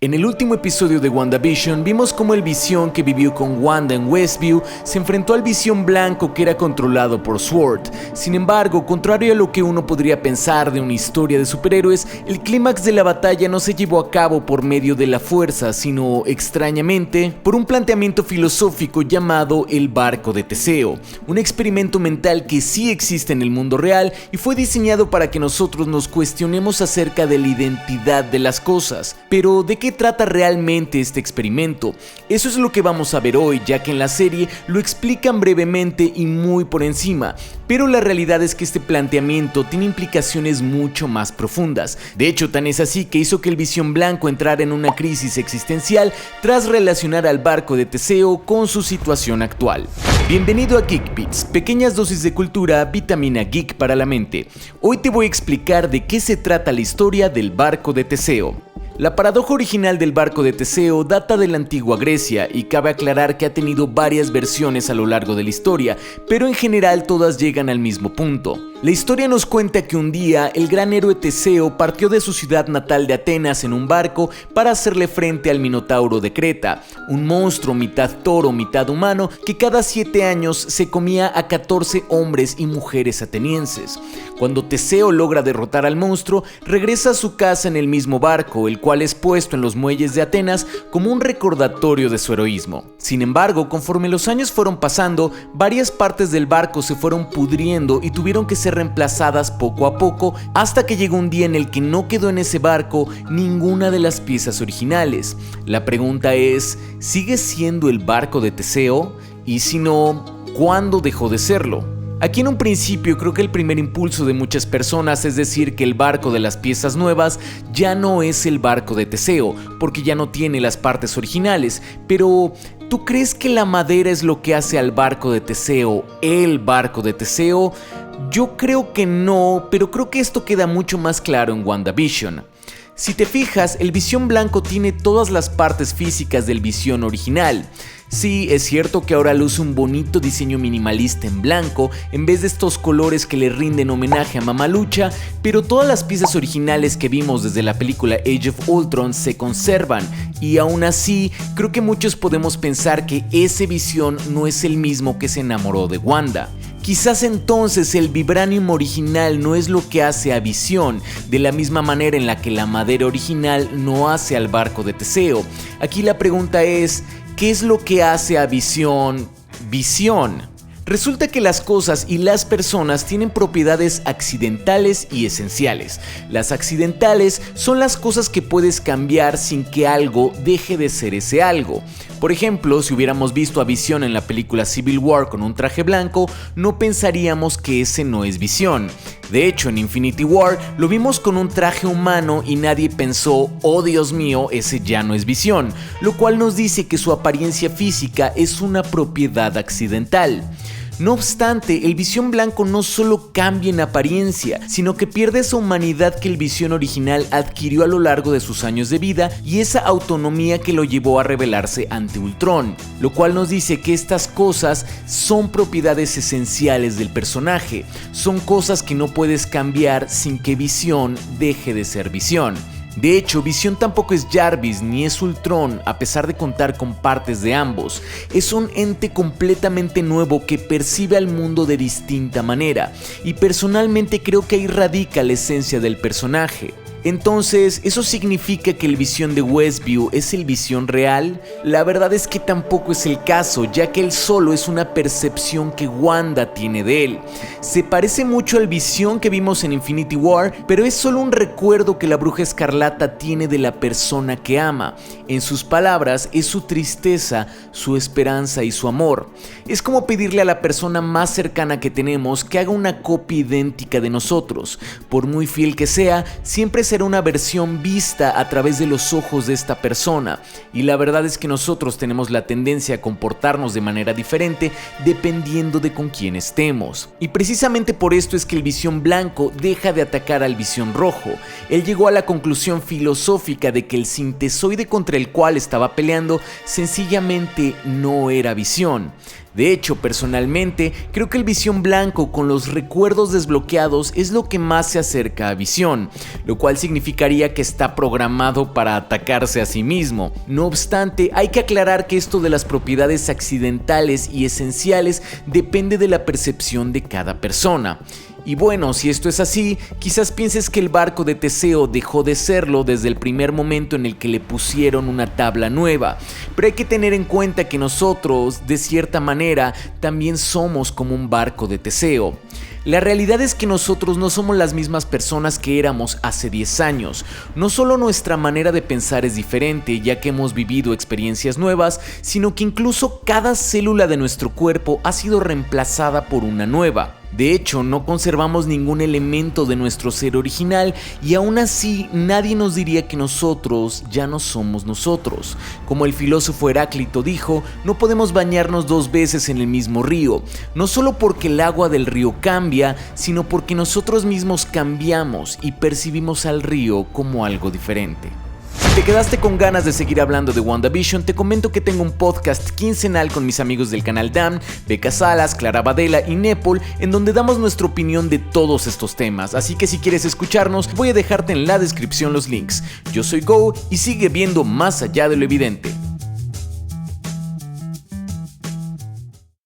En el último episodio de WandaVision vimos cómo el Visión que vivió con Wanda en Westview se enfrentó al Visión blanco que era controlado por SWORD. Sin embargo, contrario a lo que uno podría pensar de una historia de superhéroes, el clímax de la batalla no se llevó a cabo por medio de la fuerza, sino, extrañamente, por un planteamiento filosófico llamado el barco de Teseo, un experimento mental que sí existe en el mundo real y fue diseñado para que nosotros nos cuestionemos acerca de la identidad de las cosas. Pero, ¿de qué trata realmente este experimento? Eso es lo que vamos a ver hoy, ya que en la serie lo explican brevemente y muy por encima, pero la realidad es que este planteamiento tiene implicaciones mucho más profundas. De hecho, tan es así que hizo que el Visión blanco entrara en una crisis existencial tras relacionar al barco de Teseo con su situación actual. Bienvenido a Geek Beats, pequeñas dosis de cultura, vitamina geek para la mente. Hoy te voy a explicar de qué se trata la historia del barco de Teseo. La paradoja original del barco de Teseo data de la antigua Grecia y cabe aclarar que ha tenido varias versiones a lo largo de la historia, pero en general todas llegan al mismo punto. La historia nos cuenta que un día el gran héroe Teseo partió de su ciudad natal de Atenas en un barco para hacerle frente al Minotauro de Creta, un monstruo mitad toro, mitad humano que cada 7 años se comía a 14 hombres y mujeres atenienses. Cuando Teseo logra derrotar al monstruo, regresa a su casa en el mismo barco, el cual es puesto en los muelles de Atenas como un recordatorio de su heroísmo. Sin embargo, conforme los años fueron pasando, varias partes del barco se fueron pudriendo y tuvieron que ser reemplazadas poco a poco, hasta que llegó un día en el que no quedó en ese barco ninguna de las piezas originales. La pregunta es, ¿sigue siendo el barco de Teseo? Y si no, ¿cuándo dejó de serlo? Aquí en un principio creo que el primer impulso de muchas personas es decir que el barco de las piezas nuevas ya no es el barco de Teseo, porque ya no tiene las partes originales, pero ¿tú crees que la madera es lo que hace al barco de Teseo el barco de Teseo? Yo creo que no, pero creo que esto queda mucho más claro en WandaVision. Si te fijas, el Visión blanco tiene todas las partes físicas del Visión original. Sí, es cierto que ahora luce un bonito diseño minimalista en blanco en vez de estos colores que le rinden homenaje a Mamalucha, pero todas las piezas originales que vimos desde la película Age of Ultron se conservan y aún así creo que muchos podemos pensar que ese Visión no es el mismo que se enamoró de Wanda. Quizás entonces el vibranium original no es lo que hace a Visión, de la misma manera en la que la madera original no hace al barco de Teseo. Aquí la pregunta es, ¿qué es lo que hace a Visión? Resulta que las cosas y las personas tienen propiedades accidentales y esenciales. Las accidentales son las cosas que puedes cambiar sin que algo deje de ser ese algo. Por ejemplo, si hubiéramos visto a Visión en la película Civil War con un traje blanco, no pensaríamos que ese no es Visión. De hecho, en Infinity War lo vimos con un traje humano y nadie pensó, oh Dios mío, ese ya no es Visión, lo cual nos dice que su apariencia física es una propiedad accidental. No obstante, el Visión blanco no solo cambia en apariencia, sino que pierde esa humanidad que el Visión original adquirió a lo largo de sus años de vida y esa autonomía que lo llevó a rebelarse ante Ultron, lo cual nos dice que estas cosas son propiedades esenciales del personaje, son cosas que no puedes cambiar sin que Visión deje de ser Visión. De hecho, Visión tampoco es Jarvis ni es Ultron, a pesar de contar con partes de ambos. Es un ente completamente nuevo que percibe al mundo de distinta manera, y personalmente creo que ahí radica la esencia del personaje. Entonces, ¿eso significa que el Visión de Westview es el Visión real? La verdad es que tampoco es el caso, ya que él solo es una percepción que Wanda tiene de él. Se parece mucho al Visión que vimos en Infinity War, pero es solo un recuerdo que la Bruja Escarlata tiene de la persona que ama. En sus palabras, es su tristeza, su esperanza y su amor. Es como pedirle a la persona más cercana que tenemos que haga una copia idéntica de nosotros. Por muy fiel que sea, siempre será una versión vista a través de los ojos de esta persona, y la verdad es que nosotros tenemos la tendencia a comportarnos de manera diferente dependiendo de con quién estemos. Y precisamente por esto es que el Visión blanco deja de atacar al Visión rojo. Él llegó a la conclusión filosófica de que el sintesoide contra el cual estaba peleando sencillamente no era Visión. De hecho, personalmente, creo que el Visión blanco con los recuerdos desbloqueados es lo que más se acerca a Visión, lo cual significaría que está programado para atacarse a sí mismo. No obstante, hay que aclarar que esto de las propiedades accidentales y esenciales depende de la percepción de cada persona. Y bueno, si esto es así, quizás pienses que el barco de Teseo dejó de serlo desde el primer momento en el que le pusieron una tabla nueva, pero hay que tener en cuenta que nosotros, de cierta manera, también somos como un barco de Teseo. La realidad es que nosotros no somos las mismas personas que éramos hace 10 años. No solo nuestra manera de pensar es diferente, ya que hemos vivido experiencias nuevas, sino que incluso cada célula de nuestro cuerpo ha sido reemplazada por una nueva. De hecho, no conservamos ningún elemento de nuestro ser original y aún así nadie nos diría que nosotros ya no somos nosotros. Como el filósofo Heráclito dijo, no podemos bañarnos 2 veces en el mismo río, no solo porque el agua del río cambia, sino porque nosotros mismos cambiamos y percibimos al río como algo diferente. Si te quedaste con ganas de seguir hablando de WandaVision, te comento que tengo un podcast quincenal con mis amigos del canal DAM, Beca Salas, Clara Badela y Nepal, en donde damos nuestra opinión de todos estos temas, así que si quieres escucharnos, voy a dejarte en la descripción los links. Yo soy Go y sigue viendo más allá de lo evidente.